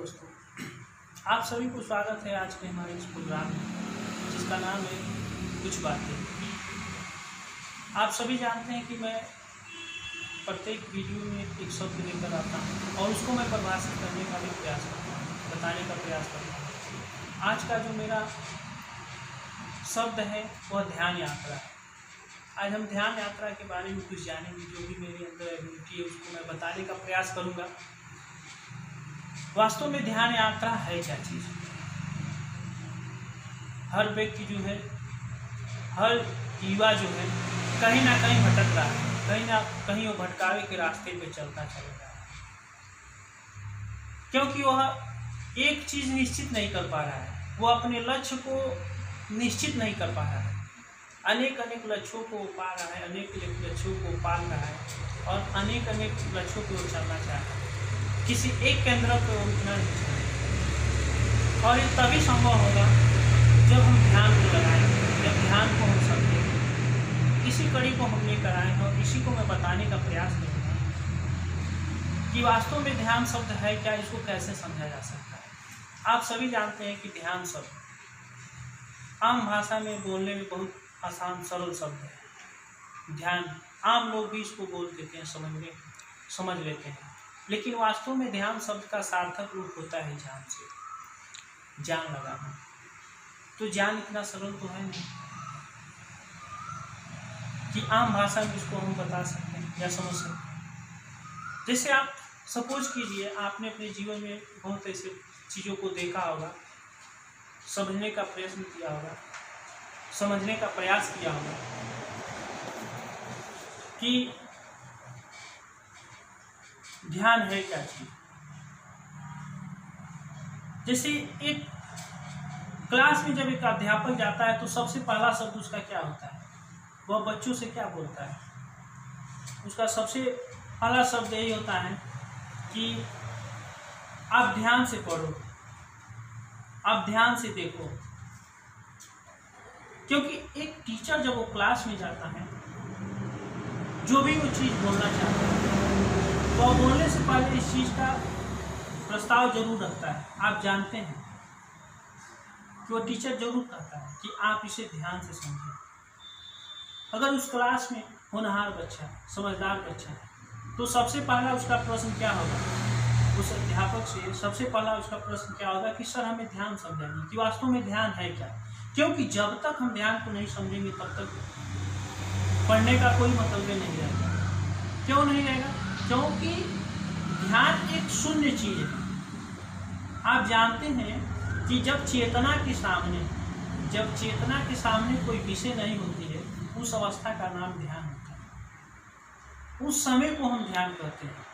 दोस्तों, आप सभी को स्वागत है आज के हमारे इस प्रोग्राम में, जिसका नाम है कुछ बातें। आप सभी जानते हैं कि मैं प्रत्येक वीडियो में एक शब्द लेकर आता हूँ और उसको मैं परिभाषित करने का भी प्रयास करता हूँ, बताने का प्रयास करता हूँ। आज का जो मेरा शब्द है वह ध्यान यात्रा है। आज हम ध्यान यात्रा के बारे में कुछ जानेंगे। जो भी मेरे अंदर एबिलिटी है उसको मैं बताने का प्रयास करूँगा। वास्तव में ध्यान यात्रा है क्या चीज़? हर व्यक्ति जो है, हर युवा जो है, कहीं ना कहीं भटक रहा है, कहीं ना कहीं वो भटकावे के रास्ते पे चलता चल रहा है, क्योंकि वह एक चीज़ निश्चित नहीं कर पा रहा है। वो अपने लक्ष्य को निश्चित नहीं कर पा रहा है। अनेक लक्ष्यों को पा रहा है, अनेक लक्ष्यों को पाल रहा है और अनेक लक्ष्यों को चलना चाह रहा है। किसी एक केंद्र पर रुकना नहीं चाहिए। और ये तभी संभव होगा जब हम ध्यान को लगाएंगे, जब ध्यान को हम समझेंगे। इसी कड़ी को हम लेकर आए हैं और इसी को मैं बताने का प्रयास करूँगा कि वास्तव में ध्यान शब्द है क्या, इसको कैसे समझा जा सकता है। आप सभी जानते हैं कि ध्यान शब्द आम भाषा में बोलने में बहुत आसान सरल शब्द है। ध्यान आम लोग भी इसको बोल देते हैं, समझ लेते हैं, लेकिन वास्तव में ध्यान शब्द का सार्थक रूप होता है ध्यान से जान लगाना। तो जान इतना सरल तो है नहीं कि आम भाषा में इसको हम बता सकते हैं या समझ सकते हैं। जैसे आप सपोज कीजिए, आपने अपने जीवन में बहुत ऐसे चीज़ों को देखा होगा, समझने का प्रयत्न किया होगा, समझने का प्रयास किया होगा कि ध्यान है क्या चीज। जैसे एक क्लास में जब एक अध्यापक जाता है तो सबसे पहला शब्द उसका क्या होता है? वह बच्चों से क्या बोलता है? उसका सबसे पहला शब्द यही होता है कि आप ध्यान से पढ़ो, आप ध्यान से देखो। क्योंकि एक टीचर जब वो क्लास में जाता है, जो भी वो चीज़ बोलना चाहता है, वह बोलने से पहले इस चीज़ का प्रस्ताव जरूर रखता है। आप जानते हैं कि वो टीचर जरूर कहता है कि आप इसे ध्यान से समझें। अगर उस क्लास में होनहार बच्चा, समझदार बच्चा है, तो सबसे पहला उसका प्रश्न क्या होगा? उस अध्यापक से सबसे पहला उसका प्रश्न क्या होगा कि सर हमें ध्यान समझाइए कि वास्तव में ध्यान है क्या। क्योंकि जब तक हम ध्यान को नहीं समझेंगे तब तक पढ़ने का कोई मतलब नहीं रहेगा। क्यों नहीं रहेगा? क्योंकि ध्यान एक शून्य चीज है। आप जानते हैं कि जब चेतना के सामने कोई विषय नहीं होती है, उस अवस्था का नाम ध्यान होता है। उस समय को हम ध्यान कहते हैं।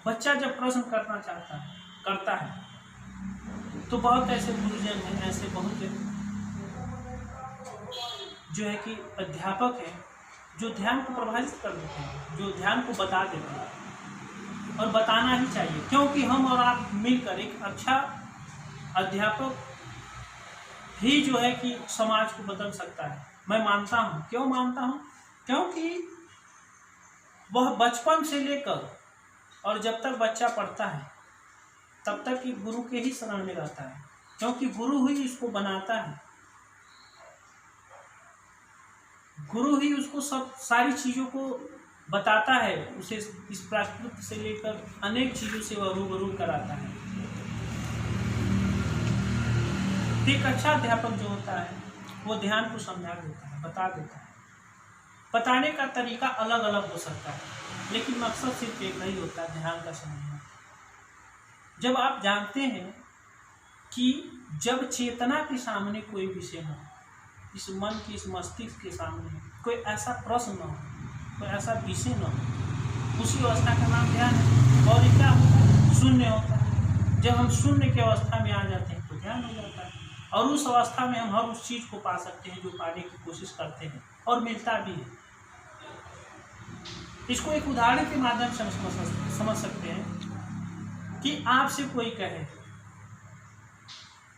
बच्चा जब प्रश्न करता है तो बहुत ऐसे गुरुजन हैं, ऐसे बहुत जो है कि अध्यापक है जो ध्यान को प्रभावित कर देते हैं, जो ध्यान को बता देते हैं। और बताना ही चाहिए, क्योंकि हम और आप मिलकर एक अच्छा अध्यापक ही जो है कि समाज को बदल सकता है। मैं मानता हूँ। क्यों मानता हूँ? क्योंकि वह बचपन से लेकर और जब तक बच्चा पढ़ता है तब तक ही गुरु के ही शरण में रहता है, क्योंकि गुरु ही इसको बनाता है। गुरु ही उसको सब सारी चीज़ों को बताता है, उसे इस प्राकृत से लेकर अनेक चीज़ों से वह रूबरू कराता है। एक अच्छा अध्यापक जो होता है वो ध्यान को समझा देता है, बता देता है। बताने का तरीका अलग अलग हो सकता है, लेकिन मकसद सिर्फ एक ही होता है, ध्यान का समझना। जब आप जानते हैं कि जब चेतना के सामने कोई विषय हो, इस मन की, इस मस्तिष्क के सामने कोई ऐसा प्रश्न न हो, कोई ऐसा विषय न हो, उसी अवस्था का नाम ध्यान है। और क्या होता है? शून्य होता है। जब हम शून्य की अवस्था में आ जाते हैं तो ध्यान हो जाता है, और उस अवस्था में हम हर उस चीज़ को पा सकते हैं जो पाने की कोशिश करते हैं, और मिलता भी है। इसको एक उदाहरण के माध्यम से समझ सकते हैं कि आपसे कोई कहे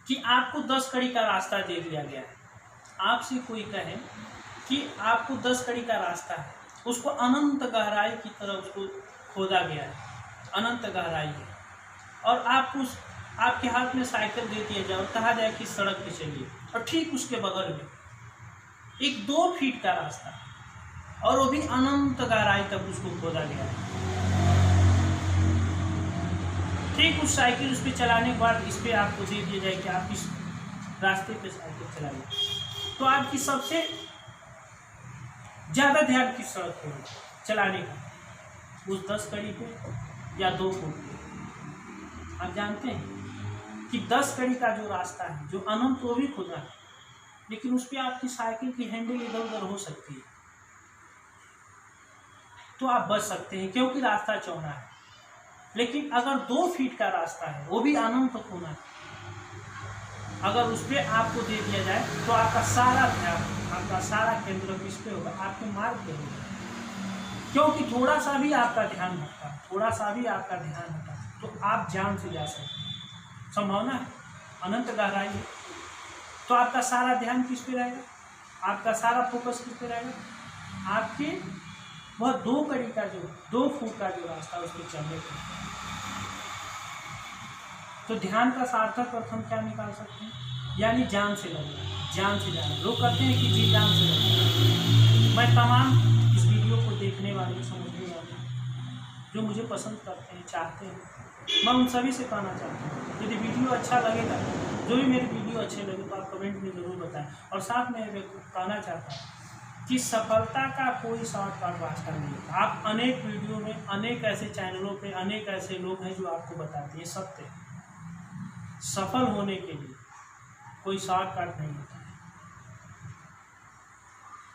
कि आपको 10 कड़ी का रास्ता दे दिया गया है। आपसे कोई कहे कि आपको 10 कड़ी का रास्ता है, उसको अनंत गहराई की तरफ उसको खोदा गया है, अनंत गहराई है। और आपके हाथ में साइकिल दे दिया जाए और कहा जाए कि सड़क पे चलिए, और ठीक उसके बगल में एक 2 फीट का रास्ता, और वो भी अनंत गहराई तक उसको खोदा गया है। ठीक उस साइकिल उस पर चलाने के बाद इस पर आपको दे दिया जाए कि आप इस रास्ते पे साइकिल चलाइए, तो आपकी सबसे ज़्यादा ध्यान किस सड़क पे होगा चलाने का, उस 10 कड़ी पे या 2 फुट पे। आप जानते हैं कि 10 कड़ी का जो रास्ता है, जो अनंत, वो भी खुदा है, लेकिन उस पर आपकी साइकिल की हैंडल इधर उधर हो सकती है, तो आप बच सकते हैं क्योंकि रास्ता चौड़ा है। लेकिन अगर 2 फीट का रास्ता है, वो भी अनंत खुदा है, अगर उस पर आपको दे दिया जाए तो आपका सारा ध्यान, आपका सारा केंद्र किस पे होगा, आपके मार्ग पे होगा। क्योंकि थोड़ा सा भी आपका ध्यान हटता है, थोड़ा सा भी आपका ध्यान हटा तो आप जान से जा सकते हैं। संभावना है, अनंत गहराई है, तो आपका सारा ध्यान किस पे रहेगा, आपका सारा फोकस किस पे रहेगा, आपके वह 2 कड़ी का जो 2 फुट का जो रास्ता उस पर चलने का। तो ध्यान का सार्थक अर्थ हम क्या निकाल सकते हैं, यानी जान से लगना, जान से जाना। लोग कहते हैं कि जी जान से लगना। मैं तमाम इस वीडियो को देखने वाले, समझने वाले, जो मुझे पसंद करते हैं, चाहते हैं, मैं उन सभी से कहना चाहता हूँ, यदि वीडियो अच्छा लगेगा, जो भी मेरे वीडियो अच्छे लगे तो आप कमेंट में ज़रूर बताएं। और साथ में मैं कहना चाहता हूँ कि सफलता का कोई शॉर्टकट रास्ता नहीं है। आप अनेक वीडियो में, अनेक ऐसे चैनलों पे, अनेक ऐसे लोग हैं जो आपको बताते हैं सत्य है। सफल होने के लिए कोई शॉर्टकट नहीं होता है।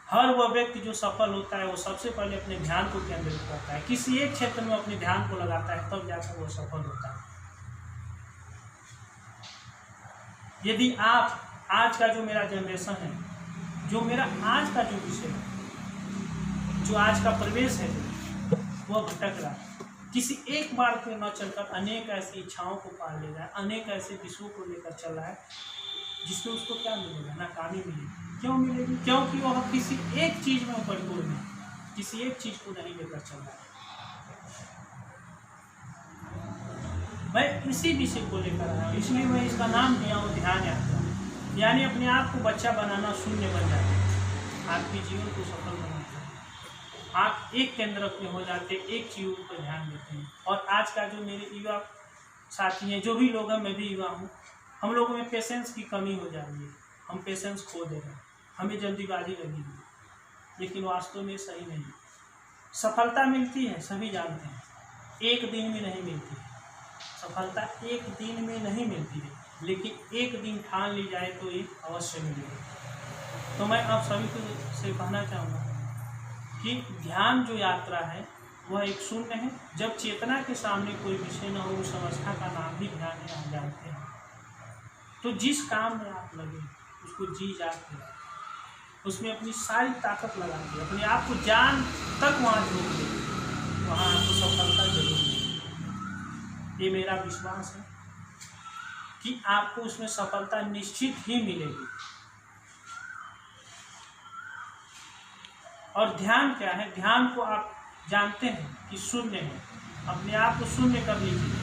हर वह व्यक्ति जो सफल होता है वो सबसे पहले अपने ध्यान को केंद्रित करता है, किसी एक क्षेत्र में अपने ध्यान को लगाता है, तब जाकर वो सफल होता है। यदि आप आज का जो मेरा जनरेशन है, जो मेरा आज का जो विषय है, जो आज का प्रवेश है, वह भटक रहा है, किसी एक बार पे न चलकर अनेक ऐसी इच्छाओं को पाल ले रहा है, अनेक ऐसे विषयों को लेकर चल रहा है, जिससे उसको क्या मिलेगा, नाकामी मिलेगी। क्यों मिलेगी? क्योंकि वह किसी एक चीज़ में परिपूर्ण है, किसी एक चीज़ को नहीं लेकर चल रहा है। मैं इसी विषय को लेकर आया हूँ, इसलिए मैं इसका नाम दिया हूँ ध्यान यात्रा। यानी अपने आप को बच्चा बनाना, शून्य बन जाता है, आपके जीवन को सफल बनाता है। आप एक केंद्र में हो जाते, एक चीज़ पर ध्यान देते हैं। और आज का जो मेरे युवा साथी हैं, जो भी लोग हैं, मैं भी युवा हूँ, हम लोगों में पेशेंस की कमी हो जा रही है, हम पेशेंस खो दे रहे हैं, हमें जल्दीबाजी लगी है, लेकिन वास्तव में सही नहीं है। सफलता मिलती है, सभी जानते हैं, एक दिन में नहीं मिलती है सफलता, एक दिन में नहीं मिलती है, लेकिन एक दिन ठान ली जाए तो ये अवश्य मिलेगी। तो मैं आप सभी को से कहना चाहूँगा कि ध्यान जो यात्रा है वह एक शून्य है। जब चेतना के सामने कोई विषय न हो, उस अवस्था का नाम ही ध्यान है, आप जानते हैं। तो जिस काम में आप लगे उसको जी जाग के, उसमें अपनी सारी ताकत लगा के, अपने आप को जान तक वहाँ झोंक दे, वहाँ आपको सफलता जरूर मिलेगी। ये मेरा विश्वास है कि आपको उसमें सफलता निश्चित ही मिलेगी। और ध्यान क्या है? ध्यान को आप जानते हैं कि शून्य है, अपने आप को शून्य कर लीजिए।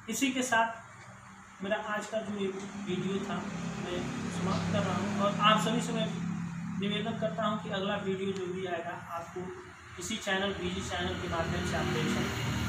इसी के साथ मेरा आज का जो वीडियो था मैं समाप्त कर रहा हूँ, और आप सभी से मैं निवेदन करता हूँ कि अगला वीडियो जो भी आएगा आपको इसी चैनल, बीजी चैनल के माध्यम से आप देख सकते हैं।